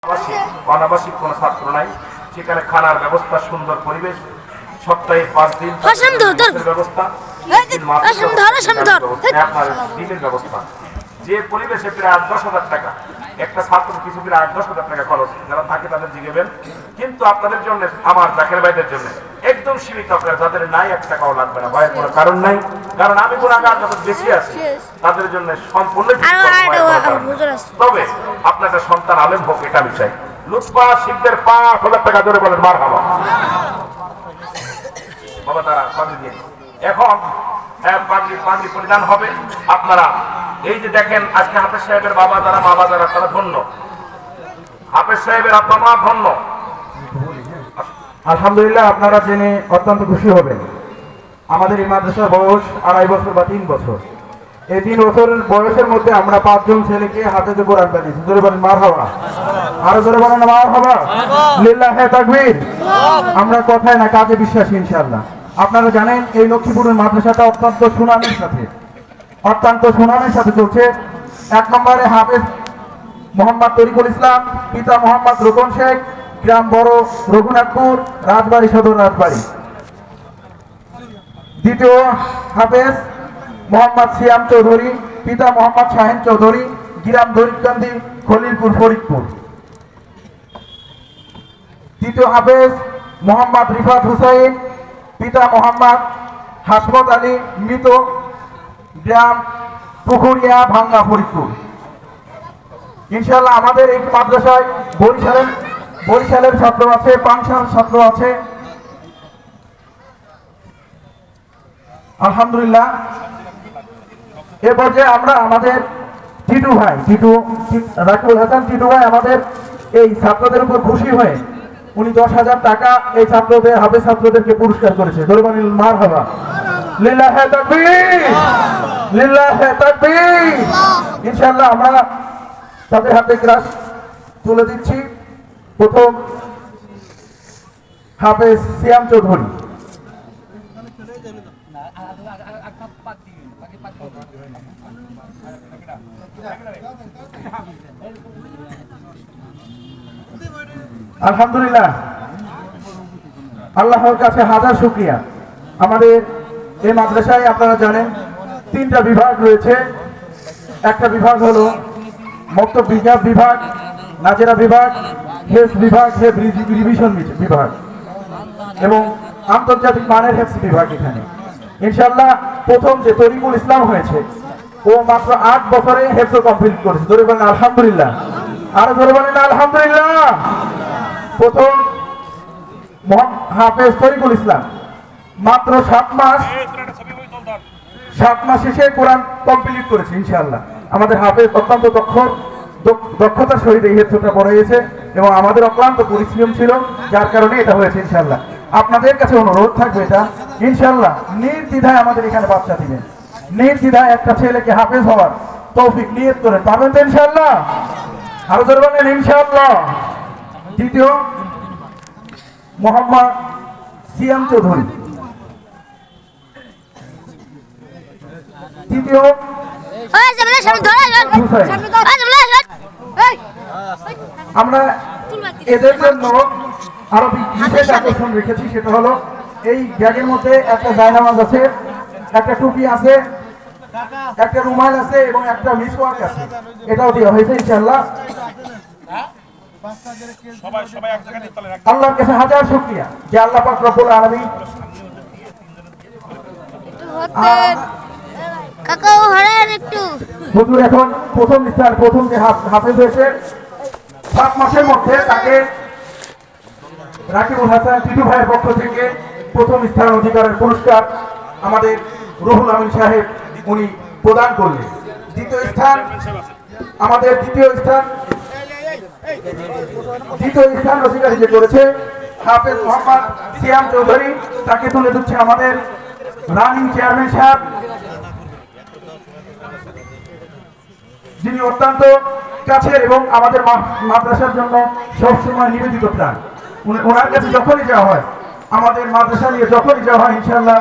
অনাবাসিক কোনো ছাত্র নাই, সেখানে খানার ব্যবস্থা, সুন্দর পরিবেশ, সপ্তাহে 5 দিন ব্যবস্থা, আপনার দিনের ব্যবস্থা। যে পরিবেশে প্রায় 10,000 টাকা একটা ছাত্র কিছু প্রায় 10,000 টাকা খরচ, যারা থাকে তাদের জিগেবেন। কিন্তু আপনাদের জন্য, আমার জাকের ভাইদের জন্য একদম সীমিত, আপনার যাদের নাই 1 টাকাও লাগবে না, ভয়ের কোনো কারণ নাই। কারণ আমি গুণাগার যত বেশি আছি তাদের জন্য সম্পূর্ণ। তবে আপনার একটা সন্তান আলেম হোক, এটা আমি চাই। লুৎফা শিখদের 5,000 টাকা ধরে বলেন মারহাবা বাবা। তারা পাগড়ি দিয়ে এখন পাগড়ি পরিধান হবে। আপনারা এই যে দেখেন আজকে হাফেজ সাহেবের বাবা যারা, মা যারা, তারা ধন্য। হাফেজ সাহেবের আব্বা মা ধন্য। আলহামদুলিল্লাহ, আপনারা জেনে অত্যন্ত খুশি হবেন। আমাদের এই মাদ্রাসার বয়স 2.5 বছর বা 3 বছর। এই 3 বছরের বয়সের মধ্যে আমরা 5 জন ছেলেকে হাফেজে কোরআন বানিয়েছি। জোরে বলেন মারহাবা, আরো জোরে বলেন মারহাবা, লিল্লাহে তাকবীর। আমরা কথায় না কাজে বিশ্বাসী ইনশাআল্লাহ। আপনারা জানেন এই লক্ষ্মীপুরের মাদ্রাসাটা অত্যন্ত সুনামের সাথে চলছে। 1 নম্বরে হাফেজ মোহাম্মদ তরিকুল ইসলাম, পিতা মোহাম্মদ রোকন শেখ, গ্রাম বড় রঘুনাথপুর, রাজবাড়ী সদর রাজবাড়ী। দ্বিতীয় হাফেজ মোহাম্মদ সিয়াম চৌধুরী, পিতা মোহাম্মদ শাহিন চৌধুরী, গ্রাম দরিকান্দি, খলিলপুর, ফরিদপুর। তৃতীয় হাফেজ মোহাম্মদ রিফাত হুসাইন, পিতা মোহাম্মদ হাসমত আলী, মৃত, গ্রাম পুকুরিয়া, ভাঙ্গা, ফরিদপুর। ইনশাআল্লাহ আমাদের এই মাদ্রাসায় বরিশালের ছাত্র আছে, পাংশার ছাত্র আছে। আলহামদুলিল্লাহ, এ পর্যায়ে আমরা আমাদের রাকিবুল হাসান টিটু ভাই আমাদের এই ছাত্রদের উপর খুশি হয়ে উনি 10,000 টাকা এই ছাত্রদের, হাফেজ ছাত্রদেরকে পুরস্কার করেছে। দরবানিল মারহাবা, লিল্লাহে তাকবীর, লিল্লাহে তাকবীর। ইনশাআল্লাহ আমরা তাদের হাতে ক্রাশ তুলে দিচ্ছি। প্রথম হাফেজ সিয়াম চৌধুরী। আলহামদুলিল্লাহ, আল্লাহর কাছে হাজার শুকরিয়া। আমাদের এই মাদ্রাসায় আপনারা জানেন 3টা বিভাগ রয়েছে। একটা বিভাগ হলো মক্তব বিভাগ, নাজেরা বিভাগ, হেফজ বিভাগ, রিভিশন বিভাগ এবং আন্তর্জাতিক মানের হেফজ বিভাগ। এখানে ইনশাআল্লাহ প্রথম যে তরিকুল ইসলাম হয়েছে, ও মাত্র 8 বছরে হেফজ কমপ্লিট করেছে। ধরে বলেন আলহামদুলিল্লাহ, আরো ধরে বলেন আলহামদুলিল্লাহ। প্রথম হাফেজ তরিকুল ইসলাম মাত্র 7 মাস শেষে কোরআন কমপ্লিট করেছে। ইনশাআল্লাহ আমাদের হাফেজ অত্যন্ত দক্ষতার সহিত এই হেফজটা পড়িয়েছে এবং আমাদের অক্লান্ত পরিশ্রম ছিল, যার কারণে এটা হয়েছে। ইনশাআল্লাহ আপনাদের কাছে অনুরোধ থাকবে, এটা ইনশাআল্লাহ নির্দ্বিধায় আমাদের এখানে বাচ্চা দিবেন। নির্দ্বিধায় একটা ছেলেকে হাফেজ হওয়ার তৌফিক নিয়ত করেন, পাবেন তো ইনশাআল্লাহ? আরো জোরে বলেন ইনশাআল্লাহ। দ্বিতীয় মোহাম্মদ সিয়াম চৌধুরী। তৃতীয় আমরা এদের জন্য আরো বিশেষ আকর্ষণ রেখেছি। সেটা হলো এই ব্যাগের মধ্যে একটা জায়নামাজ আছে, একটা টুপি আছে, একটা রুমাল আছে এবং একটা মিসওয়াক আছে। এটাও দেওয়া হয়েছে ইনশাআল্লাহ। আল্লাহর কাছে হাজার শুকরিয়া যে আল্লাহ পাক রব্বুল আলামিন হুজুর এখন প্রথম যে হাফেজ হয়েছে 7 মাসের মধ্যে তাকে রাকিবুল হাসান টিটু ভাইয়ের পক্ষ থেকে প্রথম স্থান অধিকারের পুরস্কার আমাদের রুহুল আমিন সাহেব উনি প্রদান করলেন। দ্বিতীয় স্থান অধিকারী যে করেছে হাফেজ মোহাম্মদ সিয়াম চৌধুরী, তাকে তুলে দিচ্ছে আমাদের রানিং চেয়ারম্যান সাহেব, যিনি অত্যন্ত কাছের এবং আমাদের মাদ্রাসার জন্য সবসময় নিবেদিত প্রাণ। ওনার কাছে যখনই যাওয়া হয়, আমাদের মাদ্রাসা নিয়ে যখনই যাওয়া হয়, ইনশাআল্লাহ